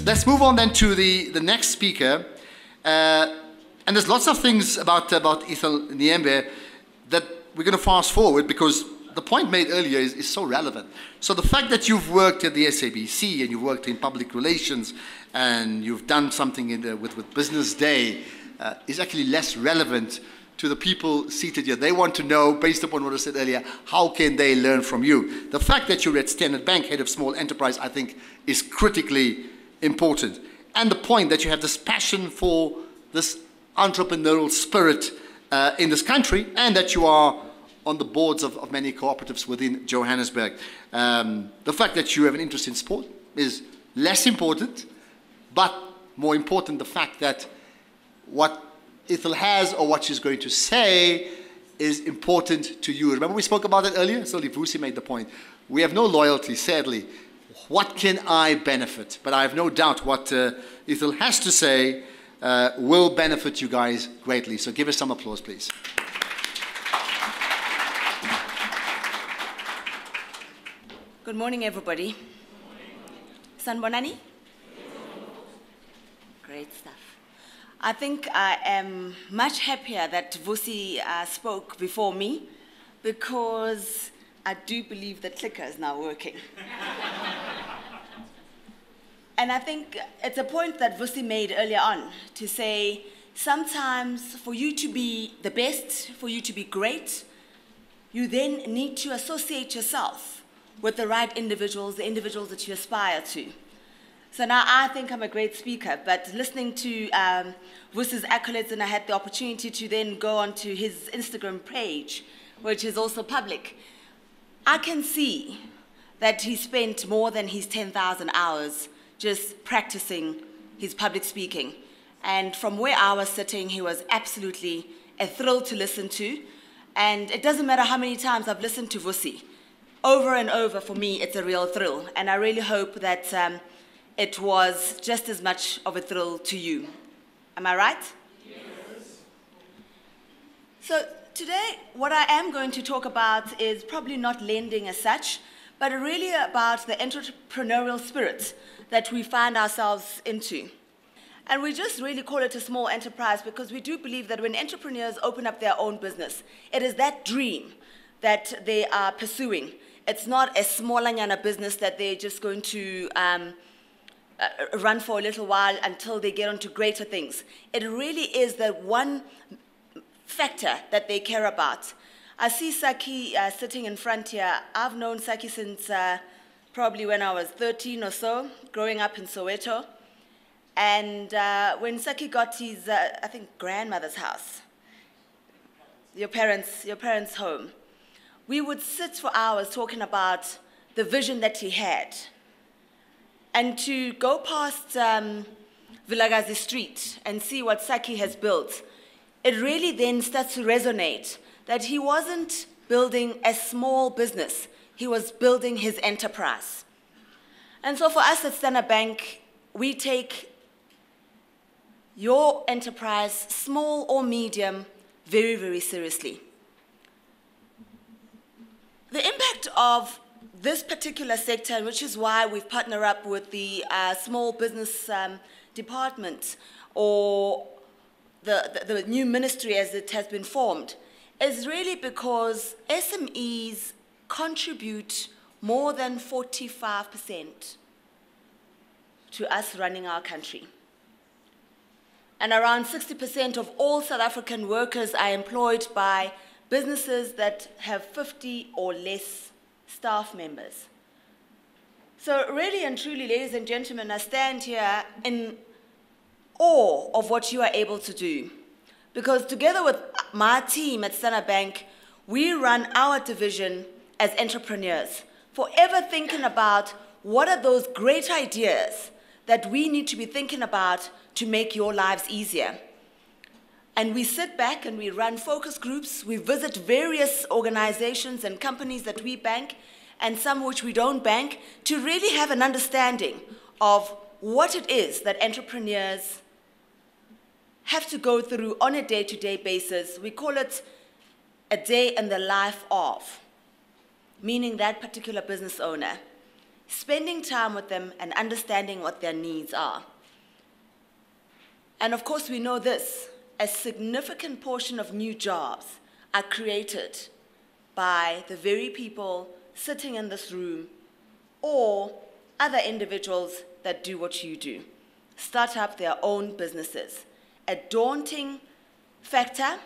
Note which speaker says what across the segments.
Speaker 1: let's move on then to the next speaker. And there's lots of things about Ethel Nyembe that we're going to fast forward because the point made earlier is so relevant. So the fact that you've worked at the SABC and you've worked in public relations and you've done something with Business Day is actually less relevant to the people seated here. They want to know, based upon what I said earlier, how can they learn from you? The fact that you're at Standard Bank, head of small enterprise, I think is critically important. And the point that you have this passion for this entrepreneurial spirit in this country, and that you are on the boards of many cooperatives within Johannesburg. The fact that you have an interest in sport is less important, but more important the fact that what Ethel has or what she's going to say is important to you. Remember we spoke about it earlier? So Livusi made the point. We have no loyalty, sadly. What can I benefit? But I have no doubt what Ethel has to say will benefit you guys greatly. So give us some applause, please.
Speaker 2: Good morning, everybody. Sanbonani? Great stuff. I think I am much happier that Vusi spoke before me because I do believe the clicker is now working. And I think it's a point that Vusi made earlier on to say sometimes for you to be the best, for you to be great, you then need to associate yourself with the right individuals, the individuals that you aspire to. So now I think I'm a great speaker, but listening to Vusi's accolades, and I had the opportunity to then go onto his Instagram page, which is also public, I can see that he spent more than his 10,000 hours just practicing his public speaking. And from where I was sitting, he was absolutely a thrill to listen to. And it doesn't matter how many times I've listened to Vusi. Over and over, for me, it's a real thrill. And I really hope that it was just as much of a thrill to you. Am I right? Yes. So today, what I am going to talk about is probably not lending as such, but really about the entrepreneurial spirit that we find ourselves into. And we just really call it a small enterprise because we do believe that when entrepreneurs open up their own business, it is that dream that they are pursuing. It's not a smallanyana business that they're just going to run for a little while until they get onto greater things. It really is that one factor that they care about. I see Saki sitting in front here. I've known Saki since probably when I was 13 or so, growing up in Soweto. And when Saki got his, I think, grandmother's house, your parents' home, we would sit for hours talking about the vision that he had. And to go past Vilagazi Street and see what Saki has built, it really then starts to resonate that he wasn't building a small business, he was building his enterprise. And so for us at Standard Bank, we take your enterprise, small or medium, very, very seriously. The impact of this particular sector, which is why we've partnered up with the small business department, or the new ministry as it has been formed, is really because SMEs contribute more than 45% to us running our country. And around 60% of all South African workers are employed by businesses that have 50 or less staff members. So really and truly, ladies and gentlemen, I stand here in awe of what you are able to do. Because together with my team at Standard Bank, we run our division as entrepreneurs, forever thinking about what are those great ideas that we need to be thinking about to make your lives easier. And we sit back and we run focus groups. We visit various organizations and companies that we bank and some which we don't bank to really have an understanding of what it is that entrepreneurs have to go through on a day-to-day basis. We call it a day in the life of, meaning that particular business owner. spending time with them and understanding what their needs are. And of course, we know this, a significant portion of new jobs are created by the very people sitting in this room or other individuals that do what you do, start up their own businesses. A daunting factor,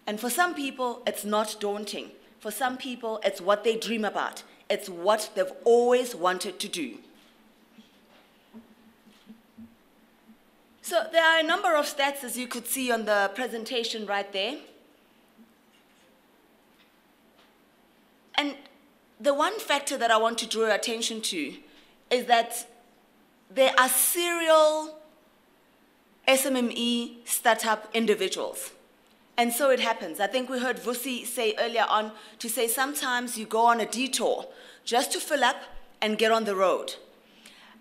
Speaker 2: and for some people, it's not daunting. For some people, it's what they dream about. It's what they've always wanted to do. So there are a number of stats, as you could see on the presentation right there. And the one factor that I want to draw your attention to is that there are serial SMME startup individuals. And so it happens. I think we heard Vusi say earlier on to say sometimes you go on a detour just to fill up and get on the road.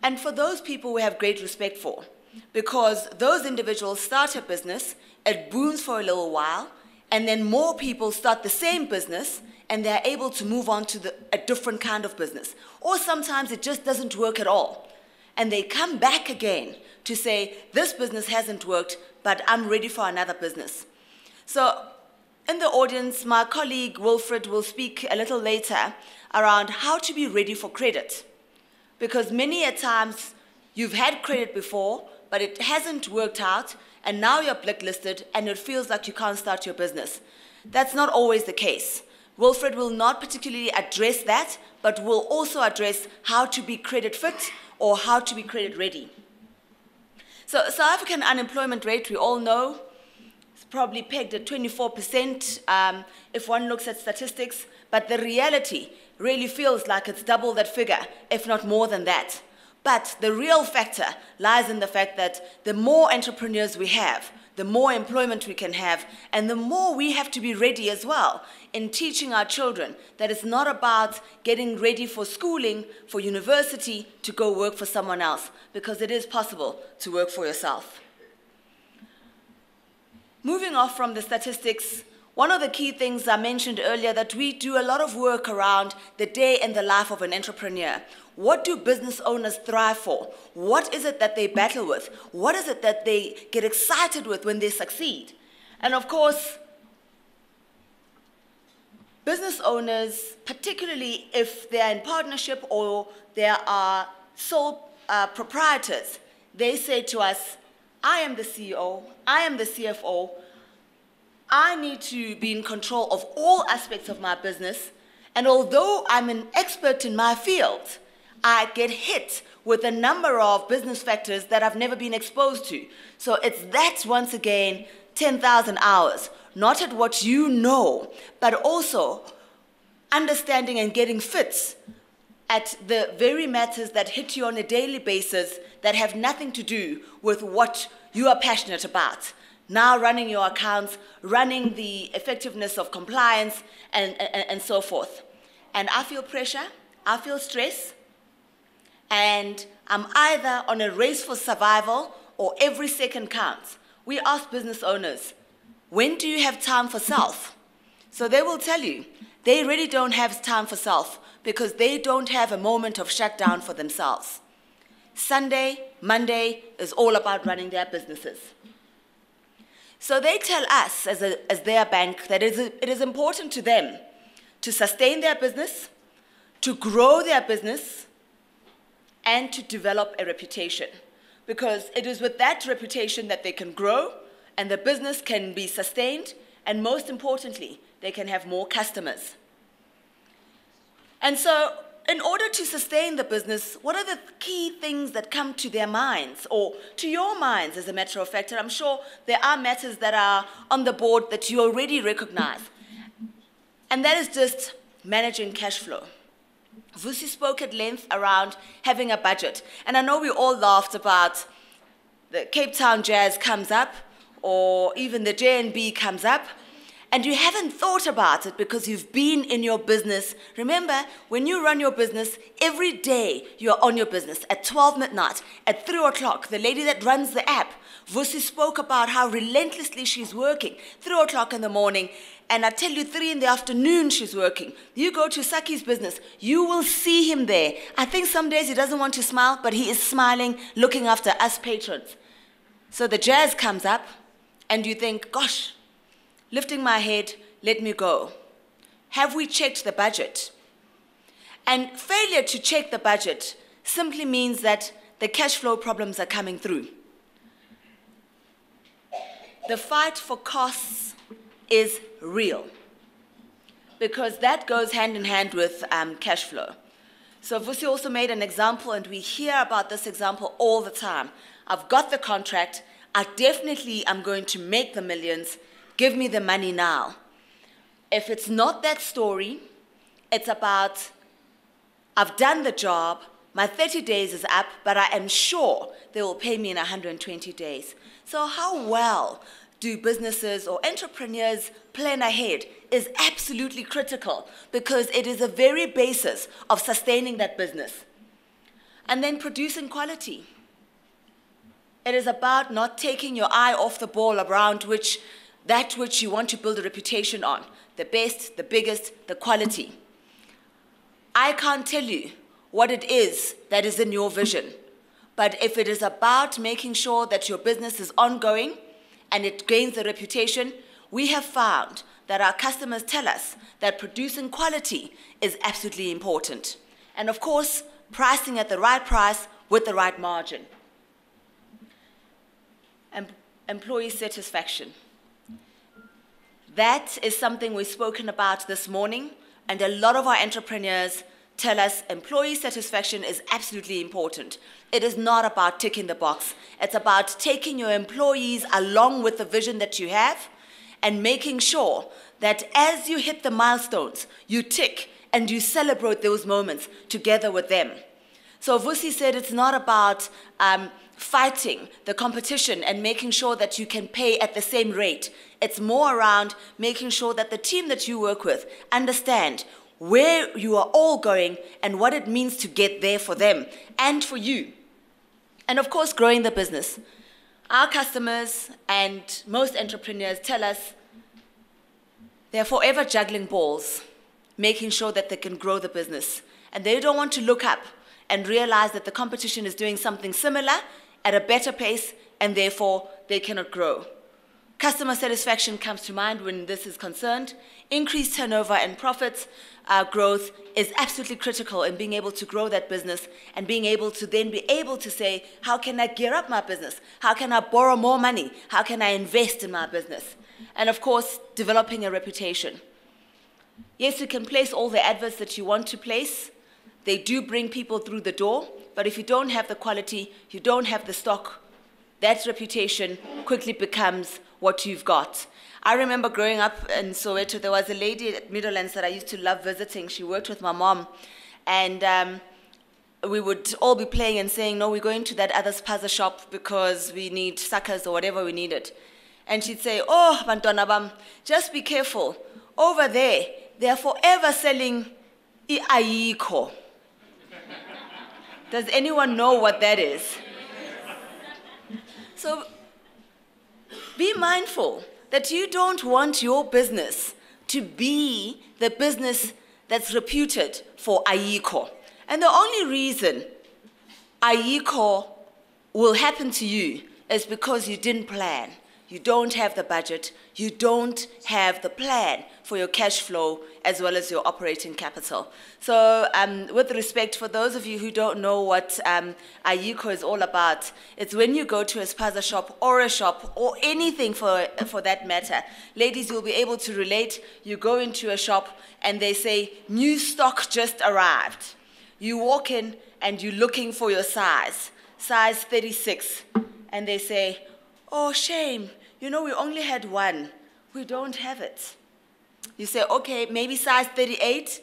Speaker 2: And for those people we have great respect for, because those individuals start a business, it booms for a little while, and then more people start the same business and they're able to move on to a different kind of business. Or sometimes it just doesn't work at all. And they come back again to say, this business hasn't worked, but I'm ready for another business. So in the audience, my colleague Wilfred will speak a little later around how to be ready for credit. Because many a times you've had credit before, but it hasn't worked out, and now you're blacklisted, and it feels like you can't start your business. That's not always the case. Wilfred will not particularly address that, but will also address how to be credit fit or how to be credit ready. So South African unemployment rate, we all know, is probably pegged at 24% if one looks at statistics, but the reality really feels like it's double that figure, if not more than that. But the real factor lies in the fact that the more entrepreneurs we have, the more employment we can have, and the more we have to be ready as well in teaching our children that it's not about getting ready for schooling, for university, to go work for someone else, because it is possible to work for yourself. Moving off from the statistics, one of the key things I mentioned earlier, that we do a lot of work around the day in the life of an entrepreneur. What do business owners thrive for? What is it that they battle with? What is it that they get excited with when they succeed? And of course, business owners, particularly if they're in partnership or there are sole proprietors, they say to us, I am the CEO, I am the CFO, I need to be in control of all aspects of my business, and although I'm an expert in my field, I get hit with a number of business factors that I've never been exposed to. So it's that, once again, 10,000 hours, not at what you know, but also understanding and getting fit at the very matters that hit you on a daily basis that have nothing to do with what you are passionate about. Now running your accounts, running the effectiveness of compliance, and so forth. And I feel pressure, I feel stress, and I'm either on a race for survival or every second counts. We ask business owners, when do you have time for self? So they will tell you, they really don't have time for self because they don't have a moment of shutdown for themselves. Sunday, Monday is all about running their businesses. So they tell us as their bank that it is important to them to sustain their business, to grow their business, and to develop a reputation. Because it is with that reputation that they can grow and the business can be sustained, and most importantly, they can have more customers. And so in order to sustain the business, what are the key things that come to their minds, or to your minds, as a matter of fact? And I'm sure there are matters that are on the board that you already recognize. And that is just managing cash flow. Vusi spoke at length around having a budget. And I know we all laughed about the Cape Town Jazz comes up, or even the JNB comes up. and you haven't thought about it because you've been in your business. Remember, when you run your business, every day you're on your business. At 12 midnight, at 3 o'clock, the lady that runs the app, Vusi, spoke about how relentlessly she's working. 3 o'clock in the morning, and I tell you, 3 in the afternoon she's working. You go to Saki's business, you will see him there. I think some days he doesn't want to smile, but he is smiling, looking after us patrons. So the jazz comes up, and you think, gosh, lifting my head, let me go. Have we checked the budget? And failure to check the budget simply means that the cash flow problems are coming through. The fight for costs is real, because that goes hand in hand with cash flow. So Vusi also made an example, and we hear about this example all the time. I've got the contract, I definitely am going to make the millions, give me the money now. If it's not that story, it's about, I've done the job, my 30 days is up, but I am sure they will pay me in 120 days. So how well do businesses or entrepreneurs plan ahead is absolutely critical, because it is the very basis of sustaining that business. And then producing quality. It is about not taking your eye off the ball around that which you want to build a reputation on. The best, the biggest, the quality. I can't tell you what it is that is in your vision, but if it is about making sure that your business is ongoing and it gains a reputation, we have found that our customers tell us that producing quality is absolutely important. And of course, pricing at the right price with the right margin. Employee satisfaction. That is something we've spoken about this morning, and a lot of our entrepreneurs tell us employee satisfaction is absolutely important. It is not about ticking the box. It's about taking your employees along with the vision that you have and making sure that as you hit the milestones, you tick and you celebrate those moments together with them. So Vusi said it's not about fighting the competition and making sure that you can pay at the same rate. It's more around making sure that the team that you work with understand where you are all going and what it means to get there for them and for you. And of course, growing the business. Our customers and most entrepreneurs tell us they're forever juggling balls, making sure that they can grow the business. And they don't want to look up and realize that the competition is doing something similar at a better pace, and therefore they cannot grow. Customer satisfaction comes to mind when this is concerned. Increased turnover and profits growth is absolutely critical in being able to grow that business and being able to then be able to say, how can I gear up my business? How can I borrow more money? How can I invest in my business? And of course, developing a reputation. Yes, you can place all the adverts that you want to place. They do bring people through the door, but if you don't have the quality, you don't have the stock, that reputation quickly becomes what you've got. I remember growing up in Soweto, there was a lady at Middlelands that I used to love visiting. She worked with my mom, and we would all be playing and saying, no, we're going to that other spaza shop because we need suckers or whatever we needed. And she'd say, oh, bantwana bam, just be careful. Over there, they are forever selling iayiko. Does anyone know what that is? So be mindful that you don't want your business to be the business that's reputed for ayiko. And the only reason ayiko will happen to you is because you didn't plan. You don't have the budget. You don't have the plan for your cash flow as well as your operating capital. So with respect, for those of you who don't know what ayiko is all about, it's when you go to a spaza shop or a shop or anything for that matter. Ladies, you'll be able to relate. You go into a shop and they say, new stock just arrived. You walk in and you're looking for your size 36. And they say, oh, shame. You know, we only had one. We don't have it. You say, okay, maybe size 38.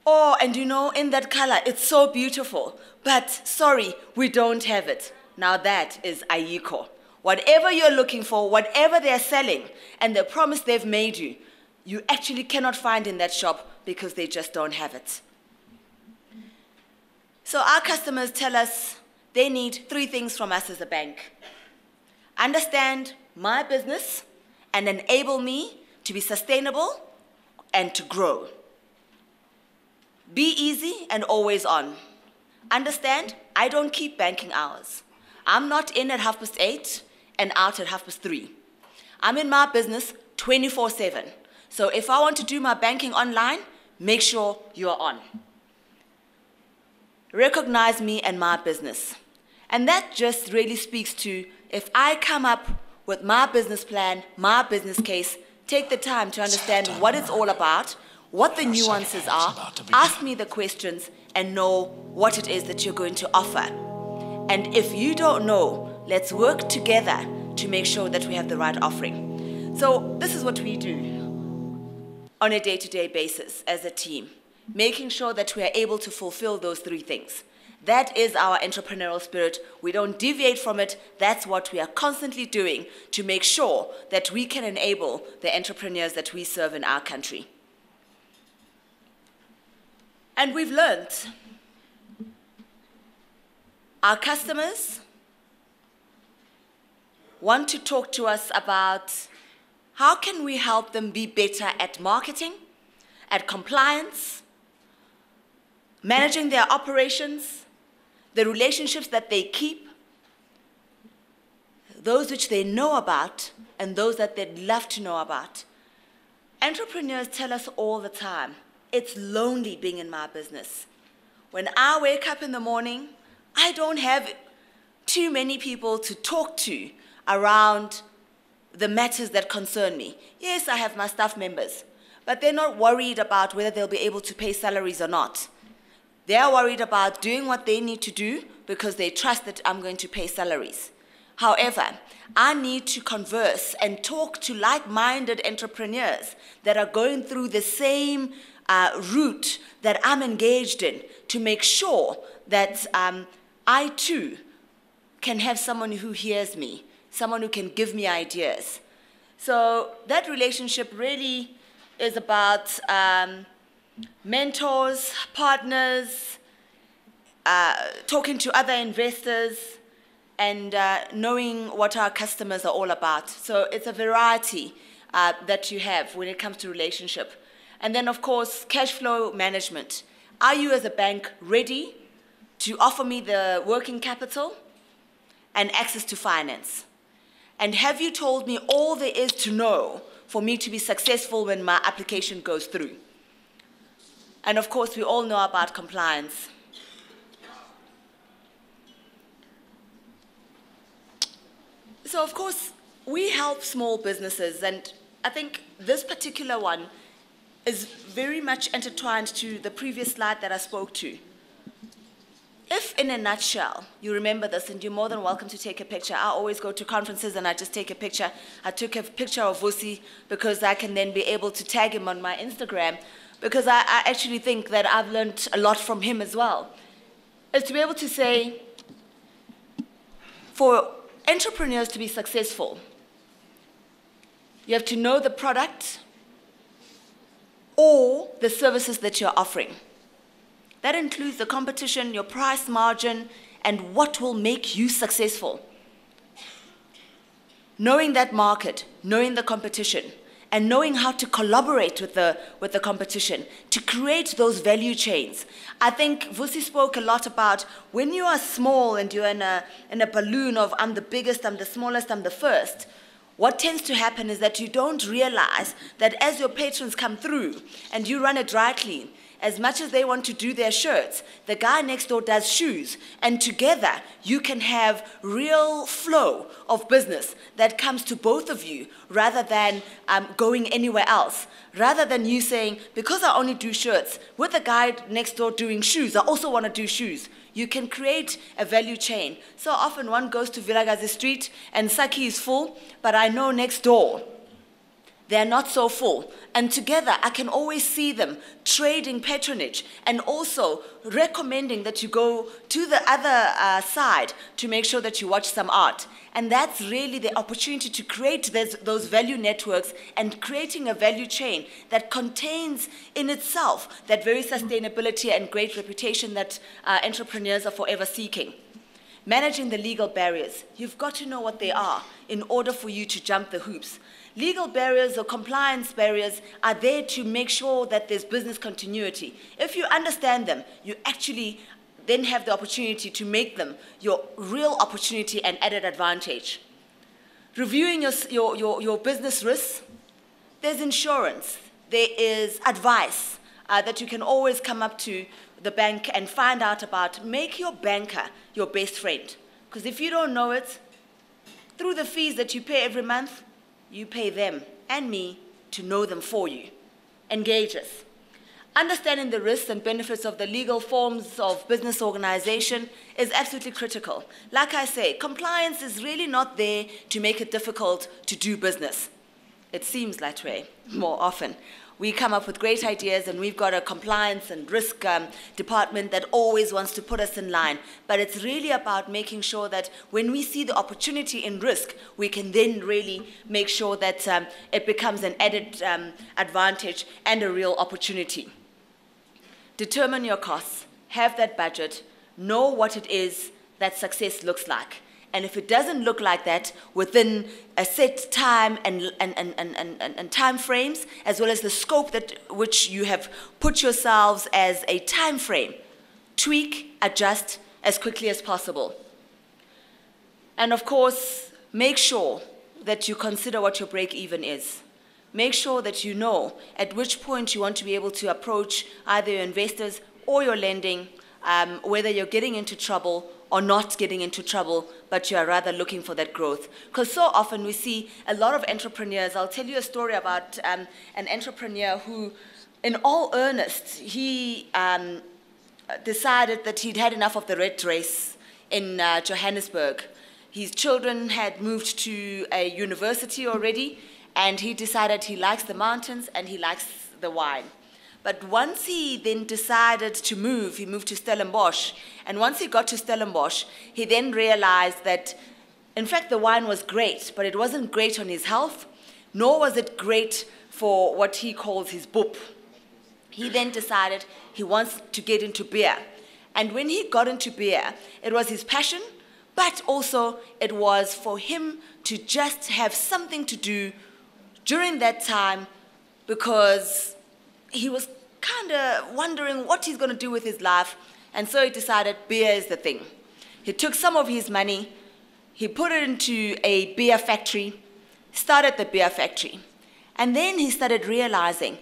Speaker 2: Oh, and you know, in that color, it's so beautiful. But sorry, we don't have it. Now that is ayiko. Whatever you're looking for, whatever they're selling, and the promise they've made you, you actually cannot find in that shop because they just don't have it. So our customers tell us they need 3 things from us as a bank. Understand my business and enable me to be sustainable and to grow. Be easy and always on. Understand, I don't keep banking hours. I'm not in at 8:30 and out at 3:30. I'm in my business 24/7. So if I want to do my banking online, make sure you're on. Recognize me and my business. And that just really speaks to, if I come up with my business plan, my business case, take the time to understand what it's all about, what the nuances are, ask me the questions, and know what it is that you're going to offer. And if you don't know, let's work together to make sure that we have the right offering. So this is what we do on a day-to-day basis as a team, making sure that we are able to fulfill those 3 things. That is our entrepreneurial spirit. We don't deviate from it. That's what we are constantly doing to make sure that we can enable the entrepreneurs that we serve in our country. And we've learned our customers want to talk to us about how can we help them be better at marketing, at compliance, managing their operations, the relationships that they keep, those which they know about, and those that they'd love to know about. Entrepreneurs tell us all the time, it's lonely being in my business. When I wake up in the morning, I don't have too many people to talk to around the matters that concern me. Yes, I have my staff members, but they're not worried about whether they'll be able to pay salaries or not. They're worried about doing what they need to do because they trust that I'm going to pay salaries. However, I need to converse and talk to like-minded entrepreneurs that are going through the same route that I'm engaged in to make sure that I too can have someone who hears me, someone who can give me ideas. So that relationship really is about mentors, partners, talking to other investors, and knowing what our customers are all about. So it's a variety that you have when it comes to relationship. And then, of course, cash flow management. Are you as a bank ready to offer me the working capital and access to finance? And have you told me all there is to know for me to be successful when my application goes through? And of course, we all know about compliance. So of course, we help small businesses, and I think this particular one is very much intertwined to the previous slide that I spoke to. If, in a nutshell, you remember this, and you're more than welcome to take a picture. I always go to conferences and I just take a picture. I took a picture of Vusi because I can then be able to tag him on my Instagram, because I actually think that I've learned a lot from him as well. Is to be able to say, for entrepreneurs to be successful, you have to know the product or the services that you're offering. That includes the competition, your price margin, and what will make you successful. Knowing that market, knowing the competition, and knowing how to collaborate with the competition to create those value chains. I think Vusi spoke a lot about when you are small and you're in a balloon of I'm the biggest, I'm the smallest, I'm the first, what tends to happen is that you don't realize that as your patrons come through and you run a dry clean, as much as they want to do their shirts, the guy next door does shoes. And together, you can have real flow of business that comes to both of you rather than going anywhere else. Rather than you saying, because I only do shirts, with the guy next door doing shoes, I also want to do shoes. You can create a value chain. So often one goes to Vilakazi Street and Saki is full, but I know next door they're not so full. And together, I can always see them trading patronage and also recommending that you go to the other side to make sure that you watch some art. And that's really the opportunity to create those value networks and creating a value chain that contains in itself that very sustainability and great reputation that entrepreneurs are forever seeking. Managing the legal barriers. You've got to know what they are in order for you to jump the hoops. Legal barriers or compliance barriers are there to make sure that there's business continuity. If you understand them, you actually then have the opportunity to make them your real opportunity and added advantage. Reviewing your business risks. There's insurance. There is advice that you can always come up to the bank and find out about. Make your banker your best friend. Because if you don't know it, through the fees that you pay every month, you pay them and me to know them for you. Engage us. Understanding the risks and benefits of the legal forms of business organization is absolutely critical. Like I say, compliance is really not there to make it difficult to do business. It seems that way more often. We come up with great ideas, and we've got a compliance and risk department that always wants to put us in line. But it's really about making sure that when we see the opportunity in risk, we can then really make sure that it becomes an added advantage and a real opportunity. Determine your costs, have that budget, know what it is that success looks like. And if it doesn't look like that within a set time and time frames, as well as the scope that which you have put yourselves as a time frame, tweak, adjust as quickly as possible. And of course, make sure that you consider what your break-even is. Make sure that you know at which point you want to be able to approach either your investors or your lending, whether you're getting into trouble or not getting into trouble, but you are rather looking for that growth. Because so often we see a lot of entrepreneurs. I'll tell you a story about an entrepreneur who, in all earnest, he decided that he'd had enough of the rat race in Johannesburg. His children had moved to a university already, and he decided he likes the mountains and he likes the wine. But once he then decided to move, he moved to Stellenbosch. And once he got to Stellenbosch, he then realized that, in fact, the wine was great, but it wasn't great on his health, nor was it great for what he calls his boep. He then decided he wants to get into beer. And when he got into beer, it was his passion, but also it was for him to just have something to do during that time, because he was kind of wondering what he's going to do with his life, and so he decided beer is the thing. He took some of his money, he put it into a beer factory, started the beer factory, and then he started realizing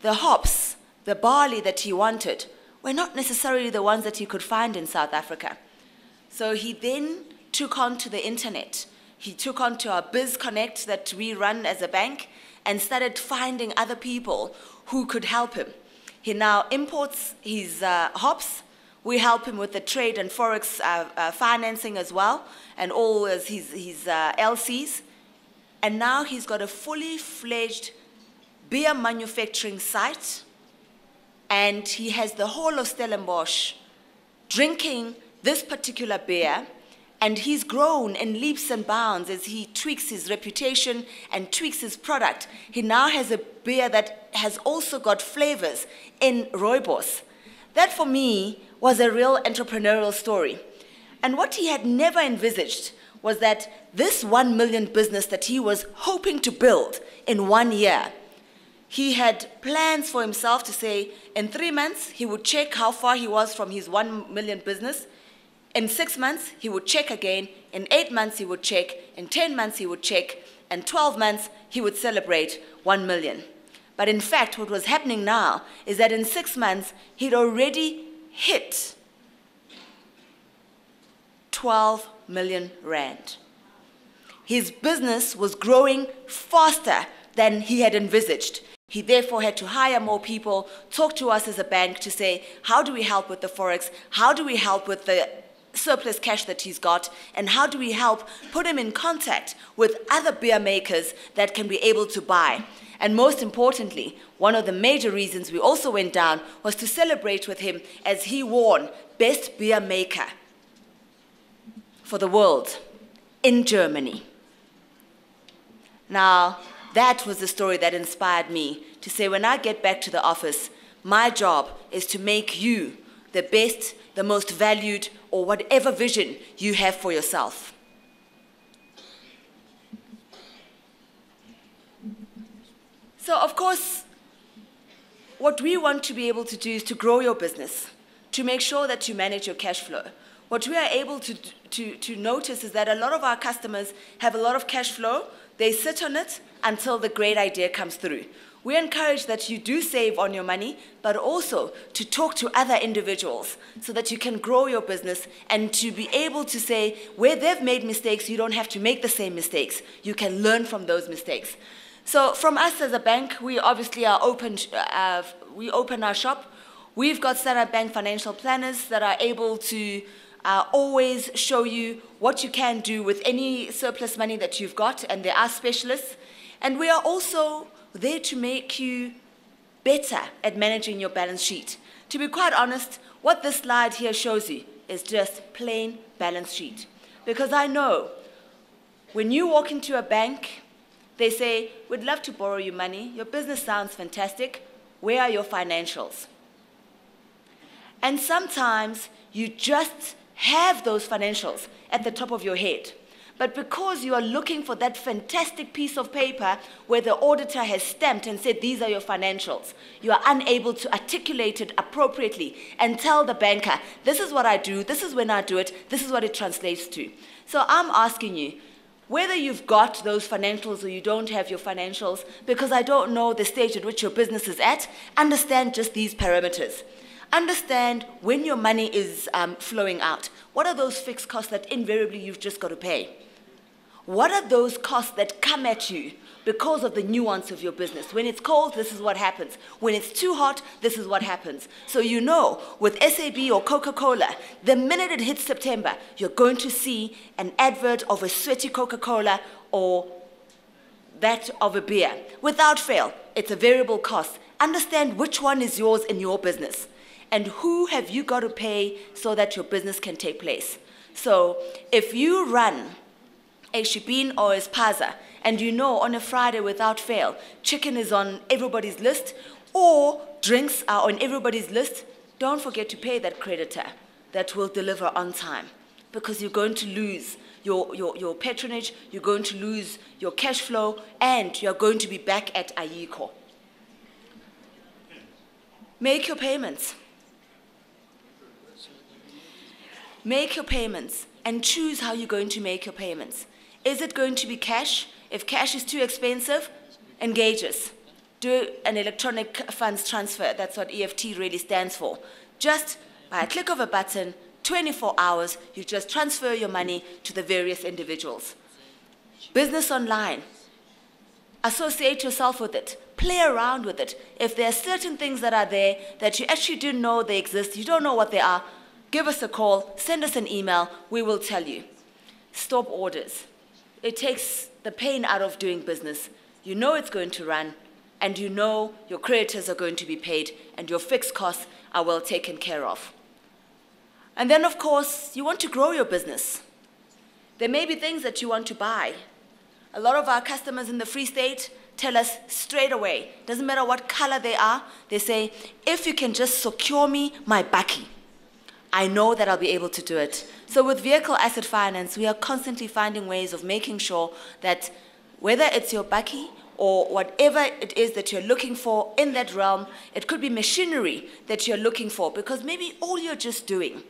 Speaker 2: the hops, the barley that he wanted, were not necessarily the ones that he could find in South Africa. So he then took on to the internet. He took on to our Biz Connect that we run as a bank and started finding other people who could help him. He now imports his hops. We help him with the trade and forex financing as well, and all his LCs. And now he's got a fully fledged beer manufacturing site, and he has the whole of Stellenbosch drinking this particular beer. And he's grown in leaps and bounds as he tweaks his reputation and tweaks his product. He now has a beer that has also got flavors in rooibos. That, for me, was a real entrepreneurial story. And what he had never envisaged was that this 1 million business that he was hoping to build in 1 year, he had plans for himself to say in 3 months, he would check how far he was from his 1 million business. In 6 months, he would check again. In 8 months, he would check. In 10 months, he would check. In 12 months, he would celebrate 1 million. But in fact, what was happening now is that in 6 months, he'd already hit 12 million rand. His business was growing faster than he had envisaged. He therefore had to hire more people, talk to us as a bank to say, how do we help with the forex? How do we help with the surplus cash that he's got, and how do we help put him in contact with other beer makers that can be able to buy. And most importantly, one of the major reasons we also went down was to celebrate with him as he won Best Beer Maker for the world in Germany. Now, that was the story that inspired me to say, when I get back to the office, my job is to make you the best, the most valued, or whatever vision you have for yourself. So, of course, what we want to be able to do is to grow your business, to make sure that you manage your cash flow. What we are able to notice is that a lot of our customers have a lot of cash flow. They sit on it until the great idea comes through. We encourage that you do save on your money, but also to talk to other individuals so that you can grow your business and to be able to say, where they've made mistakes, you don't have to make the same mistakes. You can learn from those mistakes. So from us as a bank, we obviously are open, we open our shop. We've got Standard Bank financial planners that are able to always show you what you can do with any surplus money that you've got, and they are specialists. And we are also there to make you better at managing your balance sheet. To be quite honest, what this slide here shows you is just plain balance sheet. Because I know when you walk into a bank, they say, we'd love to borrow you money. Your business sounds fantastic. Where are your financials? And sometimes you just have those financials at the top of your head. But because you are looking for that fantastic piece of paper where the auditor has stamped and said, these are your financials, you are unable to articulate it appropriately and tell the banker, this is what I do, this is when I do it, this is what it translates to. So I'm asking you, whether you've got those financials or you don't have your financials, because I don't know the stage at which your business is at, understand just these parameters. Understand when your money is flowing out. What are those fixed costs that invariably you've just got to pay? What are those costs that come at you because of the nuance of your business? When it's cold, this is what happens. When it's too hot, this is what happens. So you know, with SAB or Coca-Cola, the minute it hits September, you're going to see an advert of a sweaty Coca-Cola or that of a beer. Without fail, it's a variable cost. Understand which one is yours in your business. And who have you got to pay so that your business can take place? So if you run a Shibin or a Spaza, and you know on a Friday without fail, chicken is on everybody's list, or drinks are on everybody's list, don't forget to pay that creditor that will deliver on time, because you're going to lose your patronage, you're going to lose your cash flow, and you're going to be back at Ayiko. Make your payments. Make your payments and choose how you're going to make your payments. Is it going to be cash? If cash is too expensive, engage us. Do an electronic funds transfer. That's what EFT really stands for. Just by a click of a button, 24 hours, you just transfer your money to the various individuals. Business online. Associate yourself with it. Play around with it. If there are certain things that are there that you actually didn't know they exist, you don't know what they are, give us a call, send us an email, we will tell you. Stop orders. It takes the pain out of doing business. You know it's going to run, and you know your creditors are going to be paid, and your fixed costs are well taken care of. And then, of course, you want to grow your business. There may be things that you want to buy. A lot of our customers in the Free State tell us straight away, doesn't matter what color they are, they say, if you can just secure me my bakkie, I know that I'll be able to do it. So with vehicle asset finance, we are constantly finding ways of making sure that whether it's your bakkie or whatever it is that you're looking for in that realm, it could be machinery that you're looking for, because maybe all you're just doing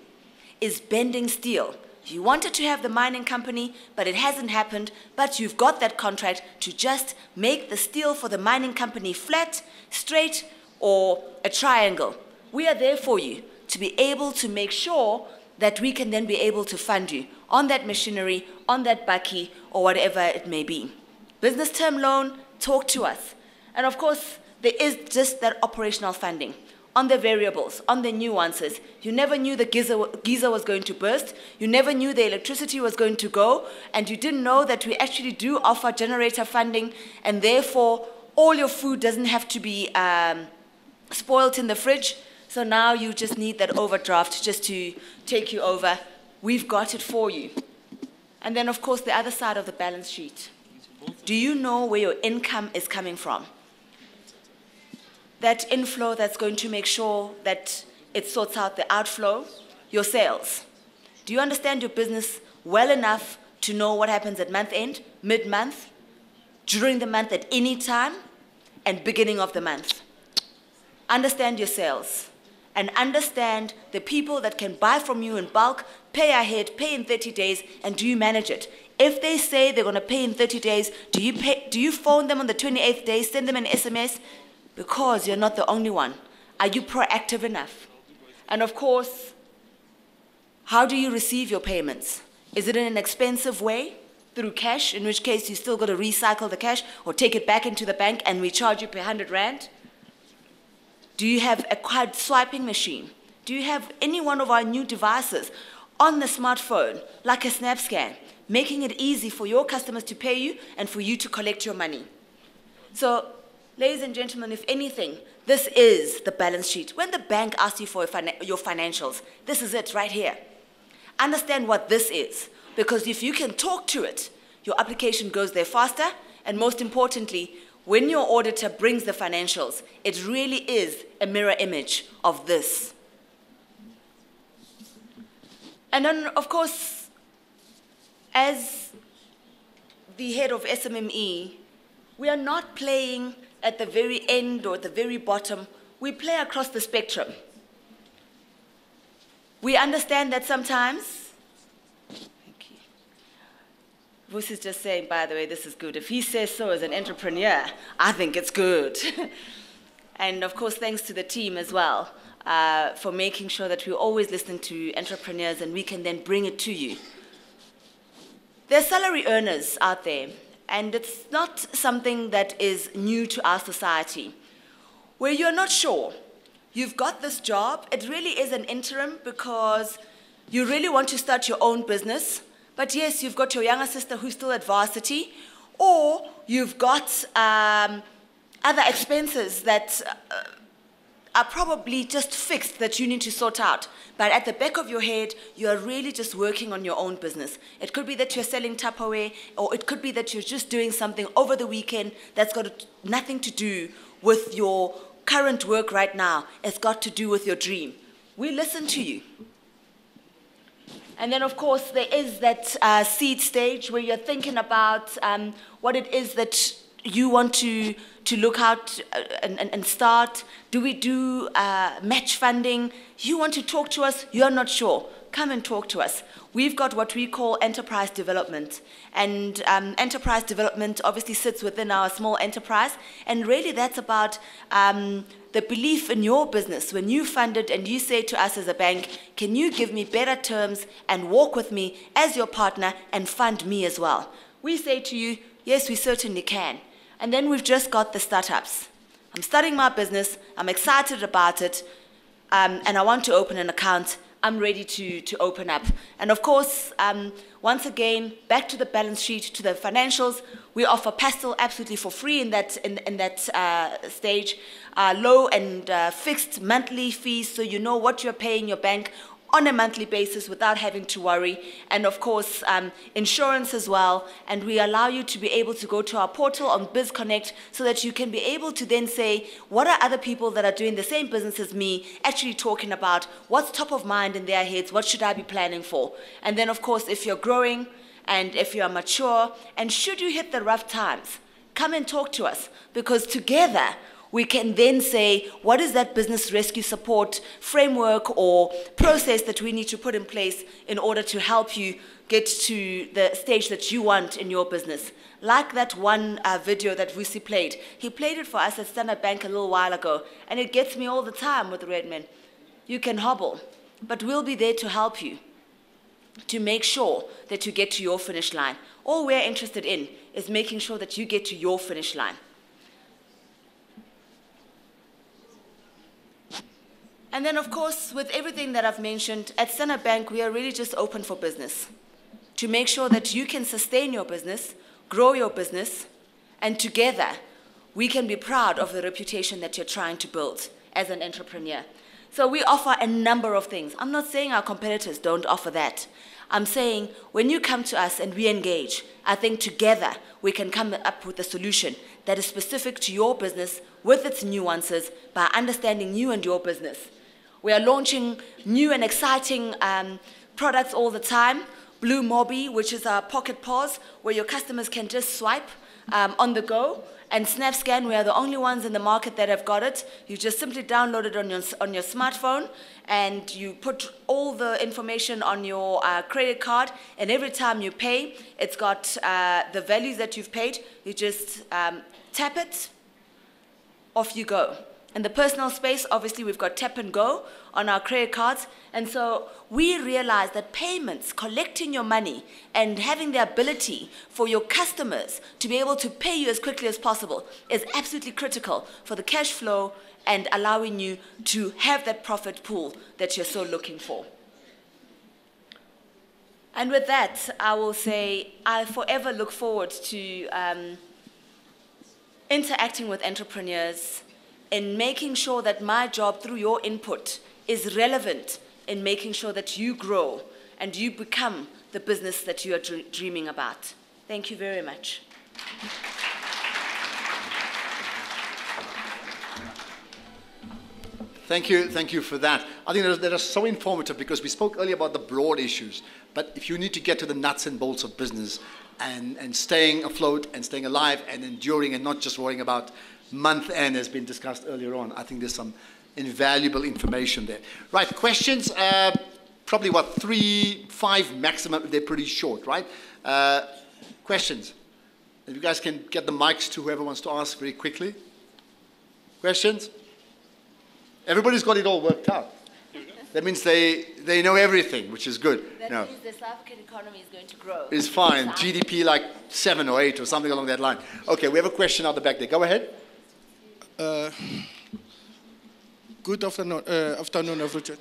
Speaker 2: is bending steel. You wanted to have the mining company, but it hasn't happened, but you've got that contract to just make the steel for the mining company flat, straight, or a triangle. We are there for you to be able to make sure that we can then be able to fund you on that machinery, on that bakkie, or whatever it may be. Business term loan, talk to us. And of course, there is just that operational funding. on the variables, on the nuances. You never knew the geyser was going to burst. You never knew the electricity was going to go. And you didn't know that we actually do offer generator funding, and therefore all your food doesn't have to be spoiled in the fridge. So now you just need that overdraft just to take you over. We've got it for you. And then, of course, the other side of the balance sheet. Do you know where your income is coming from? That inflow that's going to make sure that it sorts out the outflow, your sales. Do you understand your business well enough to know what happens at month end, mid-month, during the month at any time, and beginning of the month? Understand your sales and understand the people that can buy from you in bulk, pay ahead, pay in 30 days, and do you manage it? If they say they're going to pay in 30 days, do you phone them on the 28th day, send them an SMS? Because you're not the only one. Are you proactive enough? And of course, how do you receive your payments? Is it in an expensive way, through cash, in which case you still got to recycle the cash or take it back into the bank and we charge you per 100 rand? Do you have a card swiping machine? Do you have any one of our new devices on the smartphone, like a SnapScan, making it easy for your customers to pay you and for you to collect your money? So, ladies and gentlemen, if anything, this is the balance sheet. When the bank asks you for your financials, this is it right here. Understand what this is, because if you can talk to it, your application goes there faster, and most importantly, when your auditor brings the financials, it really is a mirror image of this. And then, of course, as the head of SMME, we are not playing at the very end or at the very bottom. We play across the spectrum. We understand that sometimes, Vus is just saying, by the way, this is good. If he says so as an entrepreneur, I think it's good. And of course, thanks to the team as well for making sure that we're always listening to entrepreneurs and we can then bring it to you. There are salary earners out there, and it's not something that is new to our society. Where you're not sure, you've got this job, it really is an interim because you really want to start your own business. But yes, you've got your younger sister who's still at varsity, or you've got other expenses that are probably just fixed that you need to sort out. But at the back of your head, you are really just working on your own business. It could be that you're selling Tupperware, or it could be that you're just doing something over the weekend that's got nothing to do with your current work right now. It's got to do with your dream. We listen to you. And then, of course, there is that seed stage where you're thinking about what it is that you want to look out and start. Do we do match funding? You want to talk to us, you're not sure. Come and talk to us. We've got what we call enterprise development. And enterprise development obviously sits within our small enterprise. And really that's about the belief in your business. When you fund it and you say to us as a bank, can you give me better terms and walk with me as your partner and fund me as well? We say to you, yes, we certainly can. And then we've just got the startups. I'm starting my business, I'm excited about it, and I want to open an account. I'm ready to open up. And of course, once again, back to the balance sheet, to the financials, we offer pastel absolutely for free in that stage. Low and fixed monthly fees, so you know what you're paying your bank on a monthly basis without having to worry. And of course, insurance as well. And we allow you to be able to go to our portal on BizConnect so that you can be able to then say, what are other people that are doing the same business as me actually talking about? What's top of mind in their heads? What should I be planning for? And then, of course, if you're growing and if you're mature, and should you hit the rough times, come and talk to us, because together, we can then say, what is that business rescue support framework or process that we need to put in place in order to help you get to the stage that you want in your business? Like that one video that Vusi played. He played it for us at Standard Bank a little while ago, and it gets me all the time with Redman. You can hobble, but we'll be there to help you, to make sure that you get to your finish line. All we're interested in is making sure that you get to your finish line. And then, of course, with everything that I've mentioned, at Standard Bank, we are really just open for business to make sure that you can sustain your business, grow your business, and together we can be proud of the reputation that you're trying to build as an entrepreneur. So we offer a number of things. I'm not saying our competitors don't offer that. I'm saying when you come to us and we engage, I think together we can come up with a solution that is specific to your business with its nuances by understanding you and your business. We are launching new and exciting products all the time. Blue Mobi, which is our pocket POS, where your customers can just swipe on the go. And SnapScan, we are the only ones in the market that have got it. You just simply download it on your smartphone, and you put all the information on your credit card, and every time you pay, it's got the values that you've paid. You just tap it, off you go. In the personal space, obviously, we've got tap and go on our credit cards. And so we realize that payments, collecting your money, and having the ability for your customers to be able to pay you as quickly as possible is absolutely critical for the cash flow and allowing you to have that profit pool that you're so looking for. And with that, I will say I forever look forward to interacting with entrepreneurs in making sure that my job through your input is relevant in making sure that you grow and you become the business that you are dreaming about. Thank you very much.
Speaker 1: Thank you for that. I think that is so informative because we spoke earlier about the broad issues, but if you need to get to the nuts and bolts of business and staying afloat and staying alive and enduring and not just worrying about month end has been discussed earlier on, I think there's some invaluable information there. Right, questions? Probably what, 3, 5 maximum, they're pretty short, right? Questions? If you guys can get the mics to whoever wants to ask very quickly. Questions? Everybody's got it all worked out. That means they know everything, which is good.
Speaker 2: That means the South African economy is going to grow.
Speaker 1: It's fine. GDP like 7 or 8 or something along that line. Okay, we have a question out the back there. Go ahead.
Speaker 3: Good afternoon, everyone.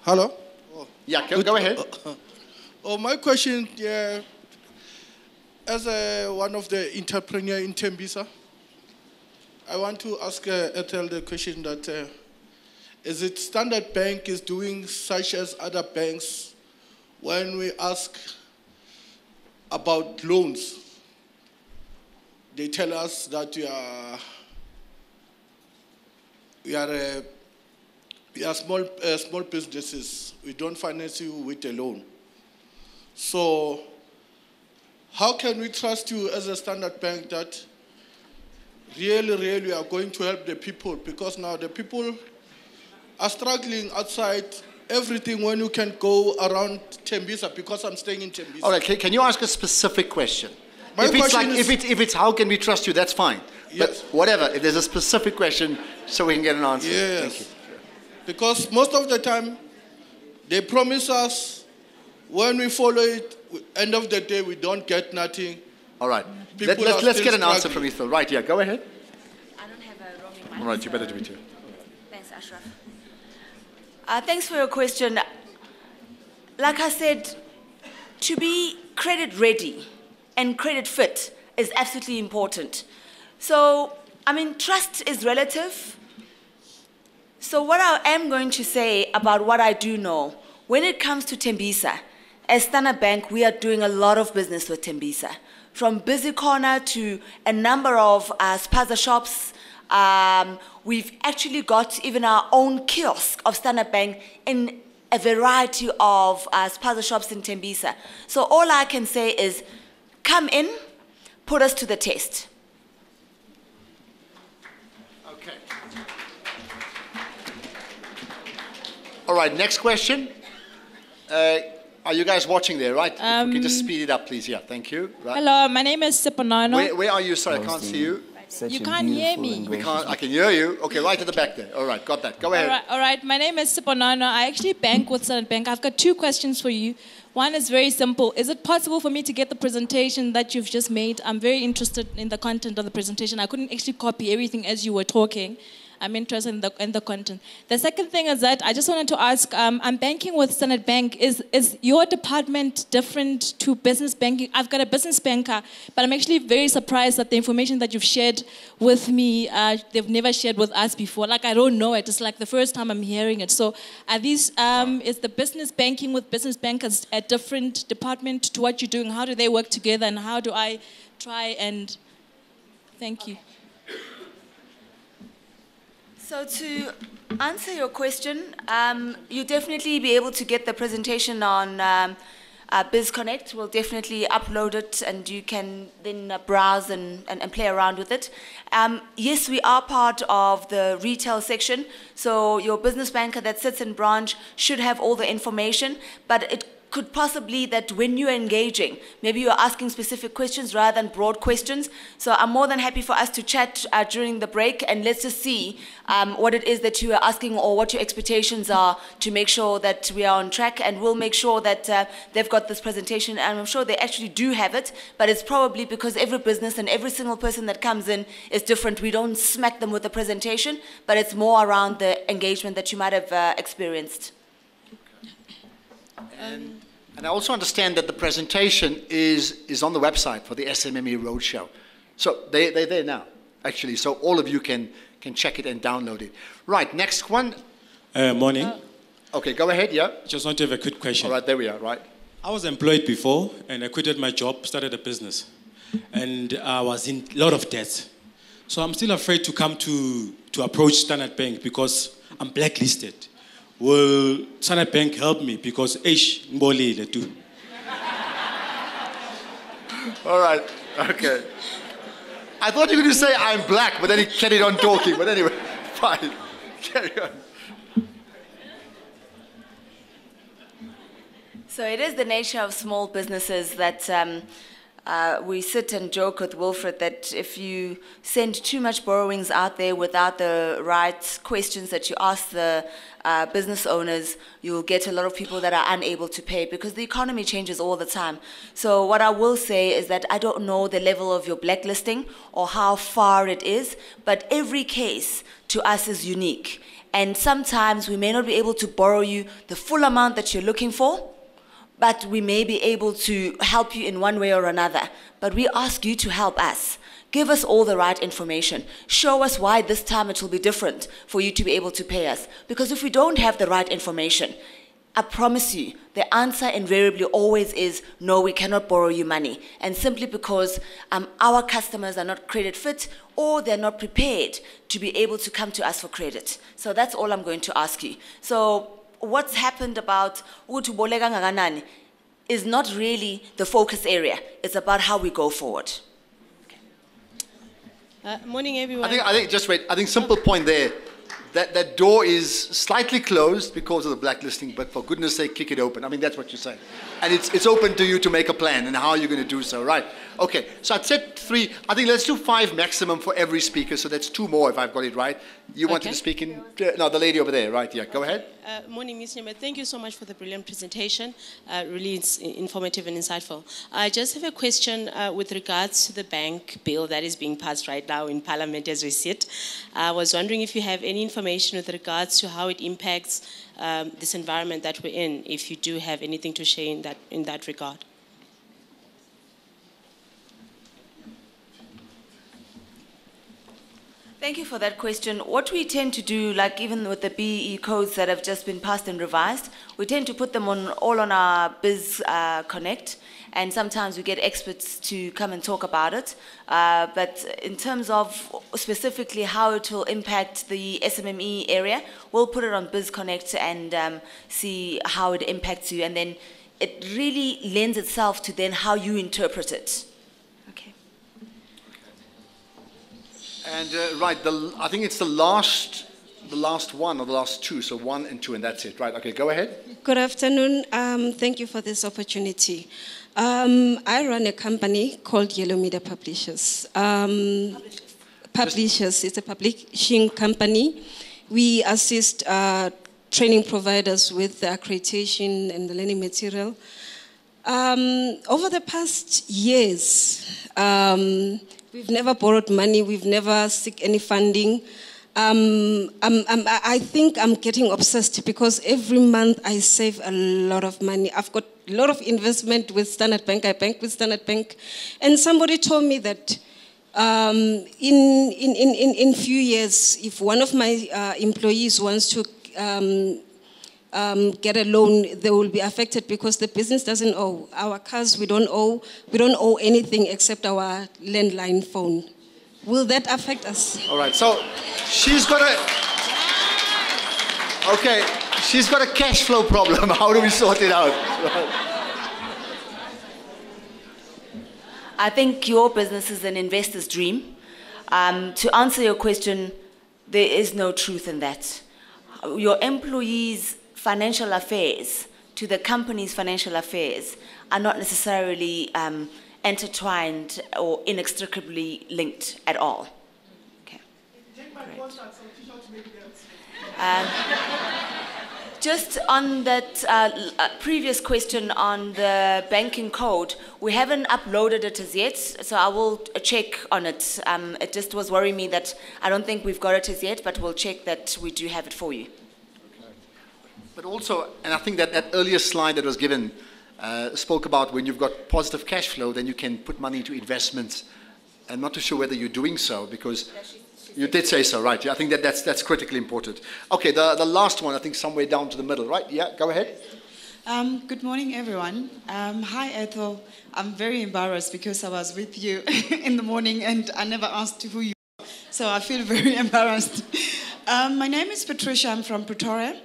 Speaker 3: Hello?
Speaker 1: Oh. Yeah, go ahead.
Speaker 3: My question, as one of the entrepreneurs in Tembisa, I want to ask Ethel the question that, is it Standard Bank is doing such as other banks when we ask about loans? They tell us that we are small businesses. We don't finance you with a loan. So how can we trust you as a Standard Bank that really are going to help the people? Because now the people are struggling outside everything when you can go around Tembisa, because I'm staying in Tembisa.
Speaker 1: All right, can you ask a specific question?
Speaker 3: My question is,
Speaker 1: if it's how can we trust you, that's fine.
Speaker 3: Yes.
Speaker 1: But whatever, if there's a specific question, so we can get an answer.
Speaker 3: Yes.
Speaker 1: Thank you.
Speaker 3: Because most of the time, they promise us, when we follow it, end of the day, we don't get nothing.
Speaker 1: All right.
Speaker 3: People
Speaker 1: Let's get an
Speaker 3: struggling.
Speaker 1: answer from Ethel. Right, yeah, go ahead.
Speaker 2: I don't have a roaming mic.
Speaker 1: All right, you better do it too.
Speaker 2: Thanks, Ashraf. Thanks for your question. Like I said, to be credit ready and credit fit is absolutely important. So, I mean, trust is relative. So what I am going to say about what I do know, when it comes to Tembisa, as Standard Bank, we are doing a lot of business with Tembisa. From Busy Corner to a number of spaza shops. We've actually got even our own kiosk of Standard Bank in a variety of spaza shops in Tembisa. So all I can say is, come in, put us to the test.
Speaker 1: Okay. All right, next question. Are you guys watching there, right? If we can just speed it up, please. Yeah, thank you. Right.
Speaker 4: Hello, my name is Siponano.
Speaker 1: Where are you? Sorry, I can't see you.
Speaker 4: You can't hear me.
Speaker 1: I can hear you. Okay, right at the back there. All right, got that. Go ahead.
Speaker 4: All right. My name is Siponano. I actually bank with Standard Bank. I've got 2 questions for you. One is very simple. Is it possible for me to get the presentation that you've just made? I'm very interested in the content of the presentation. I couldn't actually copy everything as you were talking. I'm interested in the content. The second thing is that I just wanted to ask, I'm banking with Standard Bank. Is your department different to business banking? I've got a business banker, but I'm actually very surprised that the information that you've shared with me, they've never shared with us before. Like, I don't know it. It's like the first time I'm hearing it. So are these, is the business banking with business bankers a different department to what you're doing? How do they work together, and how do I try and... Thank you.
Speaker 2: So to answer your question, you'll definitely be able to get the presentation on BizConnect. We'll definitely upload it, and you can then browse and play around with it. Yes, we are part of the retail section, so your business banker that sits in branch should have all the information, but it could possibly that when you're engaging, maybe you're asking specific questions rather than broad questions. So I'm more than happy for us to chat during the break, and let's just see what it is that you are asking or what your expectations are to make sure that we are on track, and we'll make sure that they've got this presentation, and I'm sure they actually do have it, but it's probably because every business and every single person that comes in is different. We don't smack them with the presentation, but it's more around the engagement that you might have experienced.
Speaker 1: And I also understand that the presentation is on the website for the SMME Roadshow. So they're there now, actually. So all of you can check it and download it. Right, next one.
Speaker 5: Morning.
Speaker 1: Okay, go ahead, yeah.
Speaker 5: Just want to have a quick question.
Speaker 1: All right, there we are, right.
Speaker 5: I was employed before, and I quitted my job, started a business. And I was in a lot of debt. So I'm still afraid to come to approach Standard Bank because I'm blacklisted. Will Standard Bank help me? Because mbolile too.
Speaker 1: All right, okay. I thought you were going to say I'm black, but then he carried on talking. But anyway, fine. Carry on.
Speaker 2: So it is the nature of small businesses that we sit and joke with Wilfred that if you send too much borrowings out there without the right questions that you ask the business owners, you'll get a lot of people that are unable to pay because the economy changes all the time. So what I will say is that I don't know the level of your blacklisting or how far it is, but every case to us is unique. And sometimes we may not be able to borrow you the full amount that you're looking for, but we may be able to help you in one way or another. But we ask you to help us. Give us all the right information. Show us why this time it will be different for you to be able to pay us. Because if we don't have the right information, I promise you, the answer invariably always is, no, we cannot borrow you money. And simply because our customers are not credit fit or they're not prepared to be able to come to us for credit. So that's all I'm going to ask you. So what's happened about ukutuboleka ngakanani is not really the focus area. It's about how we go forward.
Speaker 6: Morning, everyone.
Speaker 1: I think just wait. I think simple point there. That door is slightly closed because of the blacklisting, but for goodness sake, kick it open. I mean, that's what you're saying. And it's open to you to make a plan and how you're going to do so, right? Okay, so I'd said 3. I think let's do 5 maximum for every speaker, so that's 2 more if I've got it right. You wanted to speak in? No, the lady over there, right? Yeah, go ahead.
Speaker 6: Morning, Ms. Nyembe. Thank you so much for the brilliant presentation. Really informative and insightful. I just have a question with regards to the bank bill that is being passed right now in Parliament as we sit. I was wondering if you have any information with regards to how it impacts this environment that we're in, if you do have anything to share in that regard.
Speaker 2: Thank you for that question. What we tend to do, like even with the BEE codes that have just been passed and revised, we tend to put them all on our BizConnect, and sometimes we get experts to come and talk about it. But in terms of specifically how it will impact the SMME area, we'll put it on BizConnect and see how it impacts you, and then it really lends itself to then how you interpret it.
Speaker 1: And right, I think it's the last one or the last 2, so 1 and 2, and that's it. Right, okay, go ahead.
Speaker 7: Good afternoon. Thank you for this opportunity. I run a company called Yellow Media Publishers. Publishers, it's a publishing company. We assist training providers with the accreditation and the learning material. Over the past years, we've never borrowed money, we've never sought any funding. I think I'm getting obsessed because every month I save a lot of money. I've got a lot of investment with Standard Bank. I bank with Standard Bank. And somebody told me that in few years, if one of my employees wants to get a loan, they will be affected because the business doesn't owe. Our cars, we don't owe anything except our landline phone. Will that affect us?
Speaker 1: All right, so she's got a cash flow problem. How do we sort it out?
Speaker 2: I think your business is an investor's dream. To answer your question, there is no truth in that. Your employees' financial affairs to the company's financial affairs are not necessarily intertwined or inextricably linked at all. Okay. Just on that previous question on the banking code, we haven't uploaded it as yet, so I will check on it. It just was worrying me that I don't think we've got it as yet, but we'll check that we do have it for you.
Speaker 1: But also, and I think that earlier slide that was given spoke about when you've got positive cash flow, then you can put money into investments. I'm not too sure whether you're doing so because you did say so, right? Yeah, I think that's critically important. Okay, the last one, I think somewhere down to the middle, right? Yeah, go ahead.
Speaker 8: Good morning, everyone. Hi, Ethel. I'm very embarrassed because I was with you in the morning and I never asked who you are, so I feel very embarrassed. My name is Patricia. I'm from Pretoria.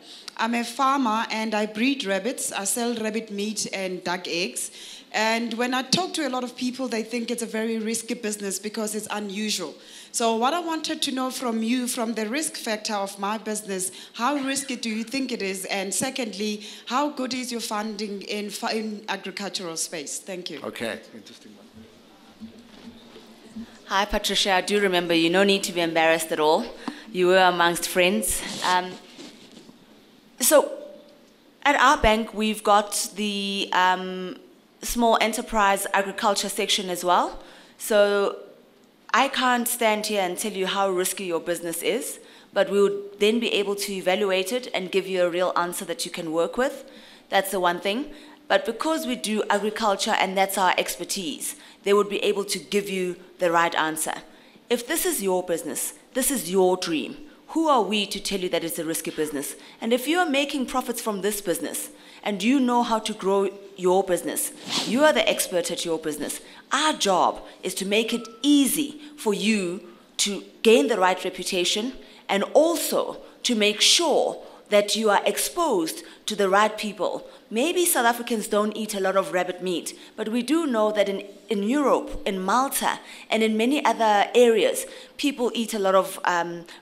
Speaker 8: I'm a farmer and I breed rabbits. I sell rabbit meat and duck eggs. And when I talk to a lot of people, they think it's a very risky business because it's unusual. So what I wanted to know from you, from the risk factor of my business, how risky do you think it is? And secondly, how good is your funding in agricultural space? Thank you.
Speaker 1: Okay, interesting one.
Speaker 2: Hi, Patricia. I do remember you. No need to be embarrassed at all. You were amongst friends. So at our bank, we've got the small enterprise agriculture section as well. So I can't stand here and tell you how risky your business is, but we would then be able to evaluate it and give you a real answer that you can work with. That's the one thing. But because we do agriculture and that's our expertise, they would be able to give you the right answer. If this is your business, this is your dream, who are we to tell you that it's a risky business? And if you are making profits from this business and you know how to grow your business, you are the expert at your business. Our job is to make it easy for you to gain the right reputation and also to make sure that you are exposed to the right people. Maybe South Africans don't eat a lot of rabbit meat, but we do know that in Europe, in Malta, and in many other areas, people eat a lot of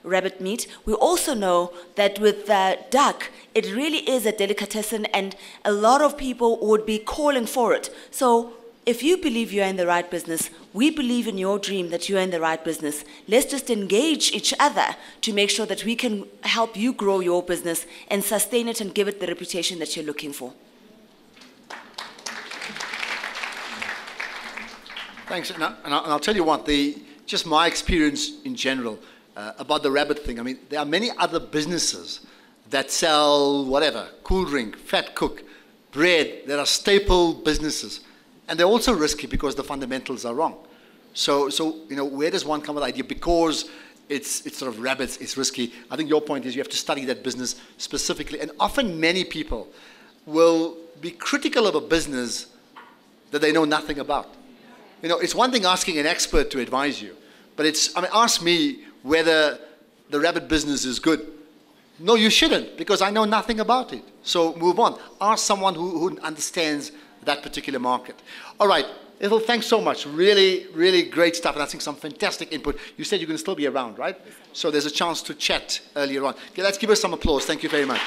Speaker 2: rabbit meat. We also know that with duck, it really is a delicatessen, and a lot of people would be calling for it. So if you believe you're in the right business, we believe in your dream that you're in the right business. Let's just engage each other to make sure that we can help you grow your business and sustain it and give it the reputation that you're looking for.
Speaker 1: Thanks. And I'll tell you what, just my experience in general about the rabbit thing, I mean, there are many other businesses that sell whatever, cool drink, fat cook, bread, that are staple businesses. And they're also risky because the fundamentals are wrong. So you know, where does one come with the idea? Because it's sort of rabbits, it's risky. I think your point is you have to study that business specifically. And often many people will be critical of a business that they know nothing about. You know, it's one thing asking an expert to advise you, but ask me whether the rabbit business is good. No, you shouldn't, because I know nothing about it. So move on. Ask someone who understands that particular market. All right, Ethel, thanks so much. Really, really great stuff, and I think some fantastic input. You said you're going to still be around, right? So there's a chance to chat earlier on. Okay, let's give her some applause. Thank you very much.